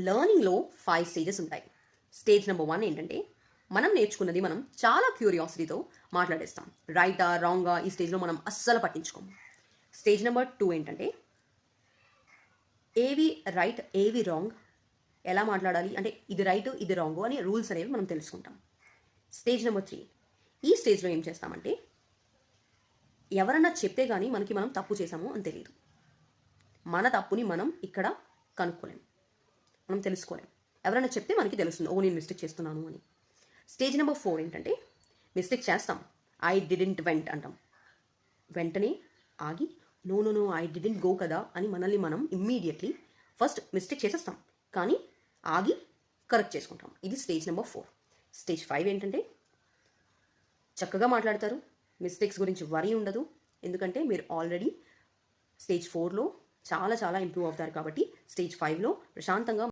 లెర్నింగ్లో 5 stages ఉంటాయి. Stage number 1 ఏంటంటే మనం నేర్చుకున్నది మనం చాలా క్యూరియాసిటీతో మాట్లాడేస్తాం. రైటా రాంగా ఈ స్టేజ్లో మనం అస్సలు పట్టించుకోము. స్టేజ్ నెంబర్ 2 ఏంటంటే ఏవి రైట్ ఏవి రాంగ్, ఎలా మాట్లాడాలి అంటే ఇది రైట్ ఇది రాంగ్ అని రూల్స్ అనేవి మనం తెలుసుకుంటాం. స్టేజ్ నెంబర్ 3 ఈ స్టేజ్లో ఏం చేస్తామంటే ఎవరన్నా చెప్తే కానీ మనకి మనం తప్పు చేసాము అని తెలియదు. మన తప్పుని మనం ఇక్కడ కనుక్కోలేము, మనం తెలుసుకోలేము. ఎవరైనా చెప్తే మనకి తెలుస్తుంది, ఓ నేను మిస్టేక్ చేస్తున్నాను అని. స్టేజ్ నెంబర్ 4 ఏంటంటే మిస్టేక్ చేస్తాం, ఐ డిడెంట్ వెంట్ అంటాం. వెంటనే ఆగి no no no I didn't go కదా అని మనల్ని మనం ఇమ్మీడియట్లీ ఫస్ట్ మిస్టేక్ చేసేస్తాం, కానీ ఆగి కరెక్ట్ చేసుకుంటాం. ఇది స్టేజ్ నెంబర్ 4. స్టేజ్ 5 ఏంటంటే చక్కగా మాట్లాడతారు, మిస్టేక్స్ గురించి వరీ ఉండదు, ఎందుకంటే మీరు ఆల్రెడీ స్టేజ్ 4లో చాలా చాలా ఇంప్రూవ్ అవుతారు కాబట్టి స్టేజ్ 5లో ప్రశాంతంగా